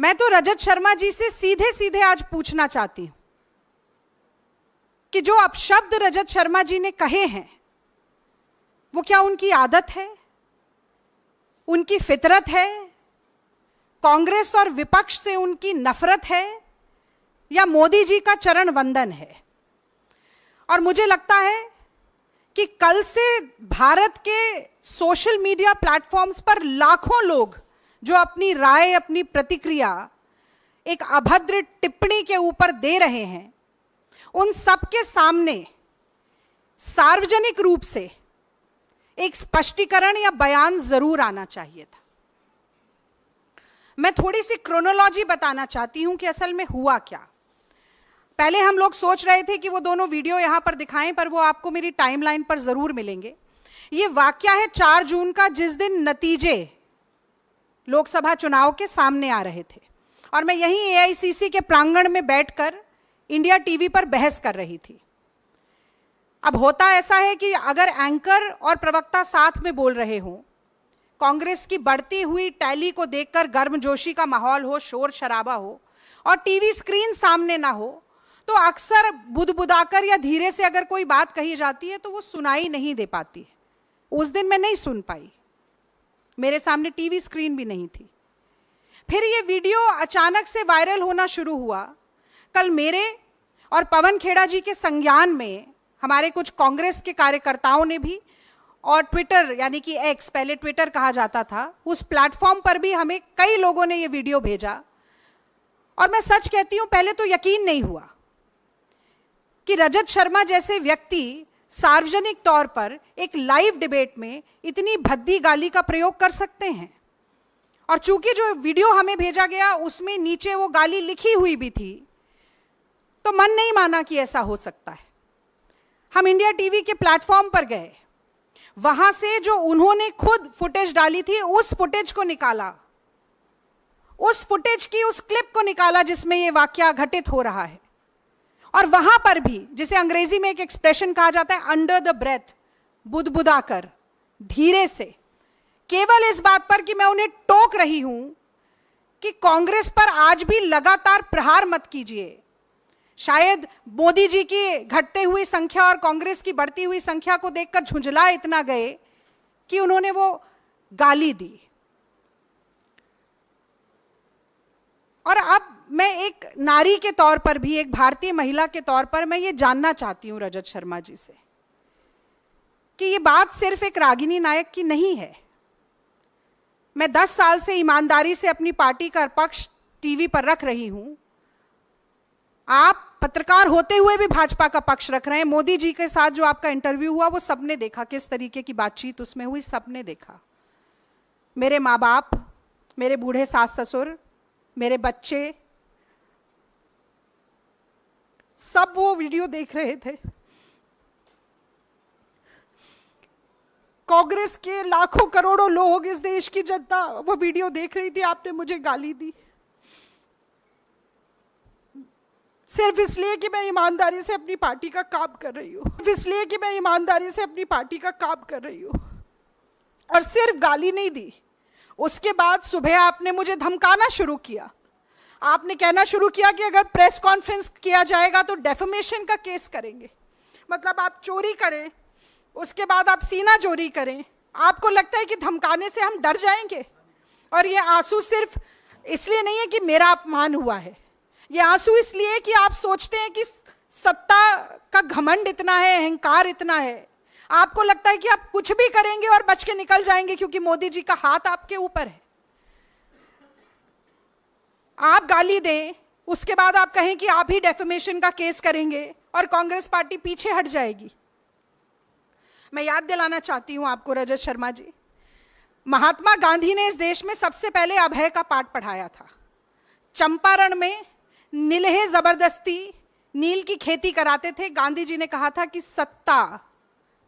मैं तो रजत शर्मा जी से सीधे सीधे आज पूछना चाहती हूं कि जो अपशब्द रजत शर्मा जी ने कहे हैं वो क्या उनकी आदत है, उनकी फितरत है, कांग्रेस और विपक्ष से उनकी नफरत है, या मोदी जी का चरण वंदन है? और मुझे लगता है कि कल से भारत के सोशल मीडिया प्लेटफॉर्म्स पर लाखों लोग जो अपनी राय, अपनी प्रतिक्रिया एक अभद्र टिप्पणी के ऊपर दे रहे हैं, उन सबके सामने सार्वजनिक रूप से एक स्पष्टीकरण या बयान जरूर आना चाहिए था। मैं थोड़ी सी क्रोनोलॉजी बताना चाहती हूं कि असल में हुआ क्या। पहले हम लोग सोच रहे थे कि वो दोनों वीडियो यहां पर दिखाएं, पर वो आपको मेरी टाइमलाइन पर जरूर मिलेंगे। ये वाकया है 4 जून का, जिस दिन नतीजे लोकसभा चुनाव के सामने आ रहे थे और मैं यहीं एआईसीसी के प्रांगण में बैठकर इंडिया टीवी पर बहस कर रही थी। अब होता ऐसा है कि अगर एंकर और प्रवक्ता साथ में बोल रहे हों, कांग्रेस की बढ़ती हुई टैली को देखकर गर्मजोशी का माहौल हो, शोर शराबा हो और टीवी स्क्रीन सामने ना हो, तो अक्सर बुदबुदाकर या धीरे से अगर कोई बात कही जाती है तो वो सुनाई नहीं दे पाती है। उस दिन मैं नहीं सुन पाई, मेरे सामने टीवी स्क्रीन भी नहीं थी। फिर ये वीडियो अचानक से वायरल होना शुरू हुआ। कल मेरे और पवन खेड़ा जी के संज्ञान में हमारे कुछ कांग्रेस के कार्यकर्ताओं ने भी, और ट्विटर यानी कि एक्स, पहले ट्विटर कहा जाता था, उस प्लेटफॉर्म पर भी हमें कई लोगों ने ये वीडियो भेजा। और मैं सच कहती हूं, पहले तो यकीन नहीं हुआ कि रजत शर्मा जैसे व्यक्ति सार्वजनिक तौर पर एक लाइव डिबेट में इतनी भद्दी गाली का प्रयोग कर सकते हैं। और चूंकि जो वीडियो हमें भेजा गया उसमें नीचे वो गाली लिखी हुई भी थी, तो मन नहीं माना कि ऐसा हो सकता है। हम इंडिया टीवी के प्लेटफॉर्म पर गए, वहां से जो उन्होंने खुद फुटेज डाली थी उस फुटेज को निकाला, उस फुटेज की उस क्लिप को निकाला जिसमें ये वाकया घटित हो रहा है। और वहां पर भी, जिसे अंग्रेजी में एक एक्सप्रेशन कहा जाता है, अंडर द ब्रेथ, बुदबुदाकर, धीरे से, केवल इस बात पर कि मैं उन्हें टोक रही हूं कि कांग्रेस पर आज भी लगातार प्रहार मत कीजिए। शायद मोदी जी की घटते हुई संख्या और कांग्रेस की बढ़ती हुई संख्या को देखकर झुंझला इतना गए कि उन्होंने वो गाली दी। और अब मैं एक नारी के तौर पर भी, एक भारतीय महिला के तौर पर, मैं ये जानना चाहती हूं रजत शर्मा जी से कि ये बात सिर्फ एक रागिनी नायक की नहीं है। मैं 10 साल से ईमानदारी से अपनी पार्टी का पक्ष टीवी पर रख रही हूं। आप पत्रकार होते हुए भी भाजपा का पक्ष रख रहे हैं। मोदी जी के साथ जो आपका इंटरव्यू हुआ वो सबने देखा, किस तरीके की बातचीत उसमें हुई, सबने देखा। मेरे माँ बाप, मेरे बूढ़े सास ससुर, मेरे बच्चे, सब वो वीडियो देख रहे थे। कांग्रेस के लाखों करोड़ों लोग, इस देश की जनता वो वीडियो देख रही थी। आपने मुझे गाली दी सिर्फ इसलिए कि मैं ईमानदारी से अपनी पार्टी का काम कर रही हूँ, इसलिए कि मैं ईमानदारी से अपनी पार्टी का काम कर रही हूँ। और सिर्फ गाली नहीं दी, उसके बाद सुबह आपने मुझे धमकाना शुरू किया। आपने कहना शुरू किया कि अगर प्रेस कॉन्फ्रेंस किया जाएगा तो डेफेमेशन का केस करेंगे। मतलब आप चोरी करें, उसके बाद आप सीना चोरी करें। आपको लगता है कि धमकाने से हम डर जाएंगे? और ये आंसू सिर्फ इसलिए नहीं है कि मेरा अपमान हुआ है, ये आंसू इसलिए कि आप सोचते हैं कि सत्ता का घमंड इतना है, अहंकार इतना है, आपको लगता है कि आप कुछ भी करेंगे और बच के निकल जाएंगे क्योंकि मोदी जी का हाथ आपके ऊपर है। आप गाली दें, उसके बाद आप कहें कि आप ही डेफेमेशन का केस करेंगे और कांग्रेस पार्टी पीछे हट जाएगी। मैं याद दिलाना चाहती हूं आपको रजत शर्मा जी, महात्मा गांधी ने इस देश में सबसे पहले अभय का पाठ पढ़ाया था। चंपारण में नीलहे जबरदस्ती नील की खेती कराते थे। गांधी जी ने कहा था कि सत्ता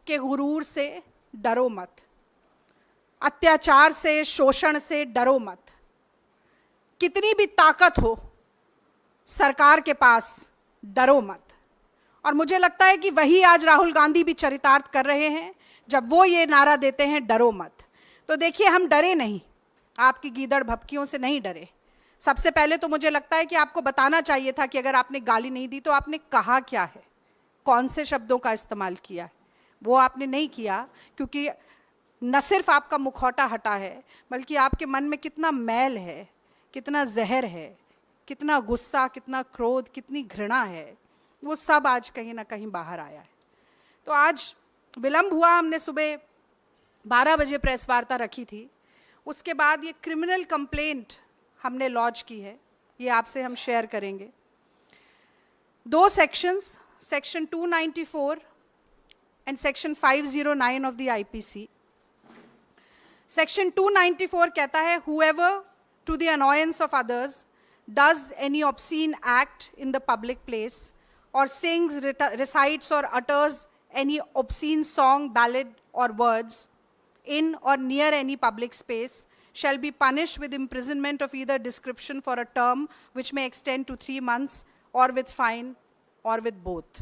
के गुरूर से डरो मत, अत्याचार से, शोषण से डरो मत। कितनी भी ताकत हो सरकार के पास, डरो मत। और मुझे लगता है कि वही आज राहुल गांधी भी चरितार्थ कर रहे हैं जब वो ये नारा देते हैं डरो मत। तो देखिए, हम डरे नहीं, आपकी गीदड़ भपकियों से नहीं डरे। सबसे पहले तो मुझे लगता है कि आपको बताना चाहिए था कि अगर आपने गाली नहीं दी तो आपने कहा क्या है, कौन से शब्दों का इस्तेमाल किया है। वो आपने नहीं किया, क्योंकि न सिर्फ आपका मुखौटा हटा है, बल्कि आपके मन में कितना मैल है, कितना जहर है, कितना गुस्सा, कितना क्रोध, कितनी घृणा है, वो सब आज कहीं ना कहीं बाहर आया है। तो आज विलंब हुआ, हमने सुबह 12 बजे प्रेस वार्ता रखी थी, उसके बाद ये क्रिमिनल कंप्लेंट हमने लॉन्च की है, ये आपसे हम शेयर करेंगे। 2 sections, section 294 and section 509 of the IPC. Section 294 कहता है, whoever to the annoyance of others does any obscene act in the public place or sings, recites or utters any obscene song, ballad or words in or near any public space shall be punished with imprisonment of either description for a term which may extend to 3 months or with fine or with both.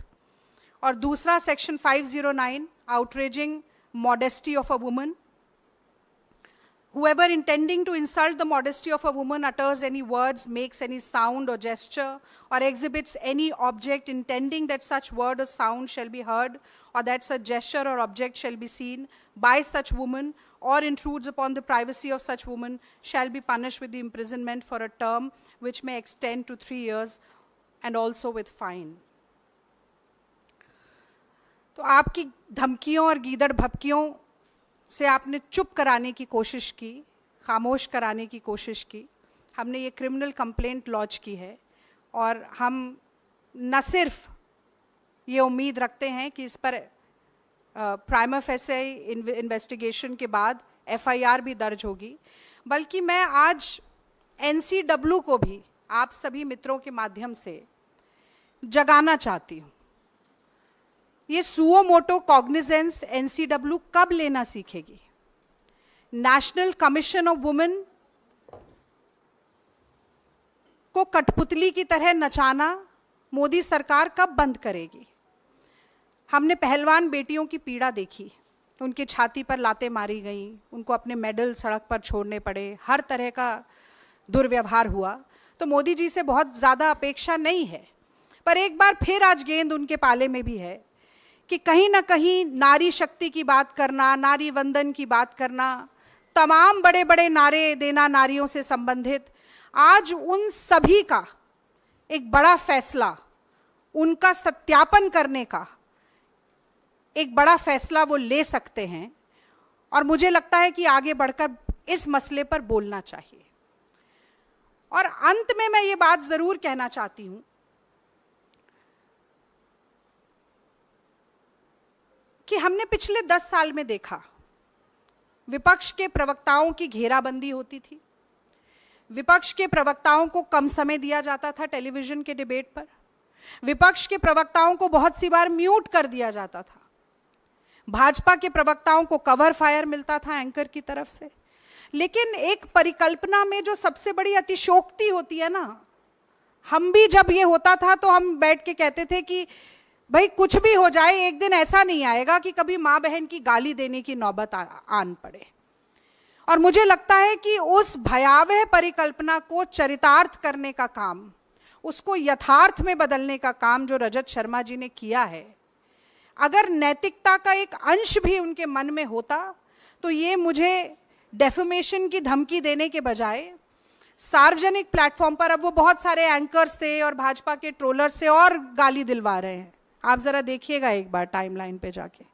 और दूसरा section 509, outraging modesty of a woman. Whoever intending to insult the modesty of a woman utters any words, makes any sound or gesture, or exhibits any object intending that such word or sound shall be heard, or that such gesture or object shall be seen by such woman, or intrudes upon the privacy of such woman, shall be punished with the imprisonment for a term which may extend to 3 years, and also with fine. तो आपकी धमकियों और गीदड़ भपकियों से आपने चुप कराने की कोशिश की, खामोश कराने की कोशिश की। हमने ये क्रिमिनल कंप्लेंट लॉन्च की है, और हम न सिर्फ ये उम्मीद रखते हैं कि इस पर प्राइमा फेसे इन्वेस्टिगेशन के बाद एफआईआर भी दर्ज होगी, बल्कि मैं आज एनसीडब्ल्यू को भी आप सभी मित्रों के माध्यम से जगाना चाहती हूँ। ये सुओ मोटो कॉग्निजेंस एनसीडब्ल्यू कब लेना सीखेगी? नेशनल कमीशन ऑफ वुमेन को कठपुतली की तरह नचाना मोदी सरकार कब बंद करेगी? हमने पहलवान बेटियों की पीड़ा देखी, उनकी छाती पर लातें मारी गईं, उनको अपने मेडल सड़क पर छोड़ने पड़े, हर तरह का दुर्व्यवहार हुआ। तो मोदी जी से बहुत ज़्यादा अपेक्षा नहीं है, पर एक बार फिर आज गेंद उनके पाले में भी है कि कहीं ना कहीं नारी शक्ति की बात करना, नारी वंदन की बात करना, तमाम बड़े बड़े नारे देना नारियों से संबंधित, आज उन सभी का एक बड़ा फैसला, उनका सत्यापन करने का एक बड़ा फैसला वो ले सकते हैं। और मुझे लगता है कि आगे बढ़कर इस मसले पर बोलना चाहिए। और अंत में मैं ये बात जरूर कहना चाहती हूं कि हमने पिछले 10 साल में देखा, विपक्ष के प्रवक्ताओं की घेराबंदी होती थी, विपक्ष के प्रवक्ताओं को कम समय दिया जाता था टेलीविजन के डिबेट पर, विपक्ष के प्रवक्ताओं को बहुत सी बार म्यूट कर दिया जाता था, भाजपा के प्रवक्ताओं को कवर फायर मिलता था एंकर की तरफ से। लेकिन एक परिकल्पना में जो सबसे बड़ी अतिशोक्ति होती है ना, हम भी जब ये होता था तो हम बैठ के कहते थे कि भाई कुछ भी हो जाए, एक दिन ऐसा नहीं आएगा कि कभी माँ बहन की गाली देने की नौबत आन पड़े। और मुझे लगता है कि उस भयावह परिकल्पना को चरितार्थ करने का काम, उसको यथार्थ में बदलने का काम जो रजत शर्मा जी ने किया है, अगर नैतिकता का एक अंश भी उनके मन में होता तो ये मुझे डेफेमेशन की धमकी देने के बजाय सार्वजनिक प्लेटफॉर्म पर, अब वो बहुत सारे एंकर्स थे और भाजपा के ट्रोलर से और गाली दिलवा रहे हैं। आप जरा देखिएगा एक बार टाइमलाइन पे जाके,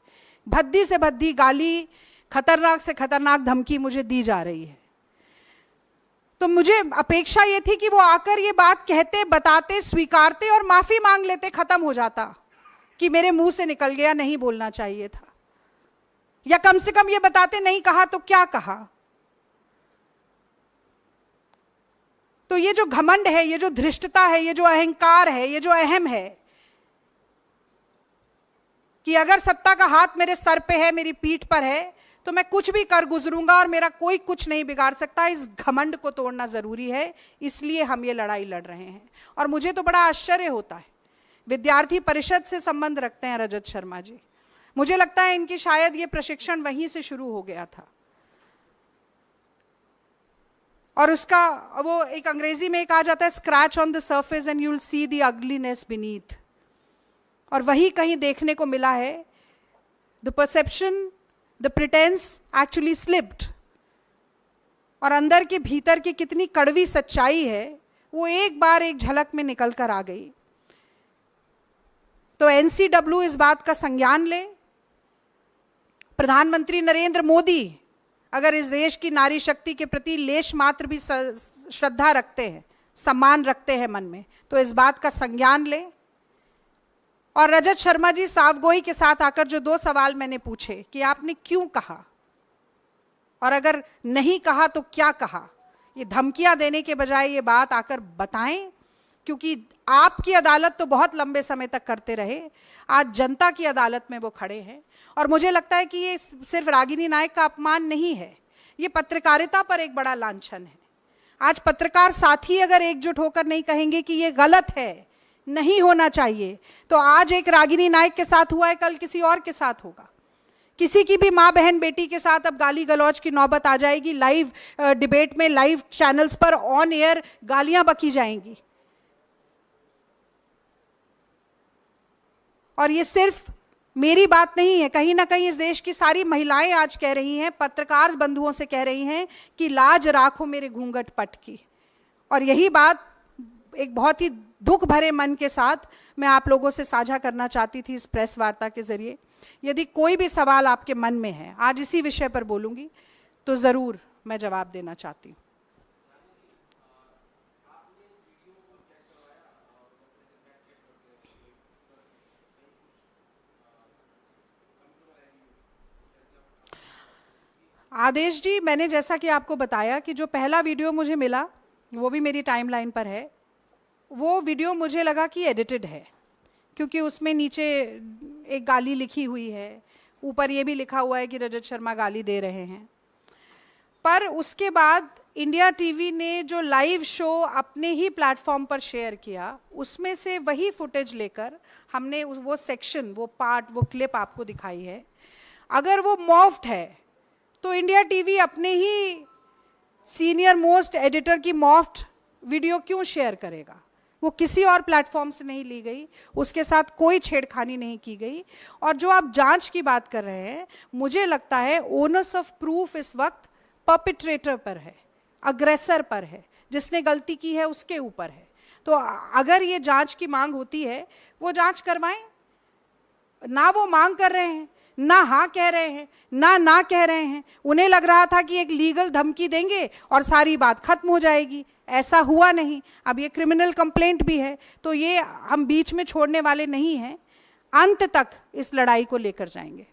भद्दी से भद्दी गाली, खतरनाक से खतरनाक धमकी मुझे दी जा रही है। तो मुझे अपेक्षा ये थी कि वो आकर ये बात कहते, बताते, स्वीकारते और माफी मांग लेते, खत्म हो जाता कि मेरे मुंह से निकल गया, नहीं बोलना चाहिए था, या कम से कम ये बताते नहीं कहा तो क्या कहा। तो ये जो घमंड है, ये जो धृष्टता है, ये जो अहंकार है, ये जो अहम है कि अगर सत्ता का हाथ मेरे सर पे है, मेरी पीठ पर है, तो मैं कुछ भी कर गुजरूंगा और मेरा कोई कुछ नहीं बिगाड़ सकता, इस घमंड को तोड़ना जरूरी है। इसलिए हम ये लड़ाई लड़ रहे हैं। और मुझे तो बड़ा आश्चर्य होता है, विद्यार्थी परिषद से संबंध रखते हैं रजत शर्मा जी, मुझे लगता है इनकी शायद ये प्रशिक्षण वहीं से शुरू हो गया था। और उसका वो एक अंग्रेजी में कहा जाता है, scratch on the surface and you will see the ugliness beneath. और वही कहीं देखने को मिला है, the perception, the pretence actually slipped. और अंदर के भीतर की कितनी कड़वी सच्चाई है वो एक बार एक झलक में निकल कर आ गई। तो एनसीडब्ल्यू इस बात का संज्ञान ले। प्रधानमंत्री नरेंद्र मोदी अगर इस देश की नारी शक्ति के प्रति लेश मात्र भी श्रद्धा रखते हैं, सम्मान रखते हैं मन में, तो इस बात का संज्ञान ले। और रजत शर्मा जी सावगोई के साथ आकर जो 2 सवाल मैंने पूछे कि आपने क्यों कहा, और अगर नहीं कहा तो क्या कहा, ये धमकियां देने के बजाय ये बात आकर बताएं, क्योंकि आपकी अदालत तो बहुत लंबे समय तक करते रहे, आज जनता की अदालत में वो खड़े हैं। और मुझे लगता है कि ये सिर्फ रागिनी नायक का अपमान नहीं है, ये पत्रकारिता पर एक बड़ा लांछन है। आज पत्रकार साथी अगर एकजुट होकर नहीं कहेंगे कि ये गलत है, नहीं होना चाहिए, तो आज एक रागिनी नायक के साथ हुआ है, कल किसी और के साथ होगा। किसी की भी माँ बहन बेटी के साथ अब गाली गलौज की नौबत आ जाएगी, लाइव डिबेट में, लाइव चैनल्स पर ऑन एयर गालियां बकी जाएंगी। और ये सिर्फ मेरी बात नहीं है, कहीं ना कहीं इस देश की सारी महिलाएं आज कह रही हैं, पत्रकार बंधुओं से कह रही हैं कि लाज राखो मेरे घूंघट पट की। और यही बात एक बहुत ही दुख भरे मन के साथ मैं आप लोगों से साझा करना चाहती थी इस प्रेस वार्ता के जरिए। यदि कोई भी सवाल आपके मन में है, आज इसी विषय पर बोलूंगी, तो जरूर मैं जवाब देना चाहती हूँ। आदेश जी, मैंने जैसा कि आपको बताया कि जो पहला वीडियो मुझे मिला वो भी मेरी टाइमलाइन पर है, वो वीडियो मुझे लगा कि एडिटेड है, क्योंकि उसमें नीचे एक गाली लिखी हुई है, ऊपर ये भी लिखा हुआ है कि रजत शर्मा गाली दे रहे हैं। पर उसके बाद इंडिया टीवी ने जो लाइव शो अपने ही प्लेटफॉर्म पर शेयर किया, उसमें से वही फुटेज लेकर हमने वो सेक्शन, वो पार्ट, वो क्लिप आपको दिखाई है। अगर वो मॉफ्ड है तो इंडिया टीवी अपने ही सीनियर मोस्ट एडिटर की मॉफ्ड वीडियो क्यों शेयर करेगा? वो किसी और प्लेटफॉर्म से नहीं ली गई, उसके साथ कोई छेड़खानी नहीं की गई। और जो आप जांच की बात कर रहे हैं, मुझे लगता है ओनस ऑफ प्रूफ इस वक्त परपिट्रेटर पर है, अग्रेसर पर है, जिसने गलती की है उसके ऊपर है। तो अगर ये जांच की मांग होती है, वो जांच करवाएं। ना वो मांग कर रहे हैं, ना हाँ कह रहे हैं, ना कह रहे हैं। उन्हें लग रहा था कि एक लीगल धमकी देंगे और सारी बात खत्म हो जाएगी, ऐसा हुआ नहीं। अब ये क्रिमिनल कंप्लेंट भी है, तो ये हम बीच में छोड़ने वाले नहीं हैं, अंत तक इस लड़ाई को लेकर जाएंगे।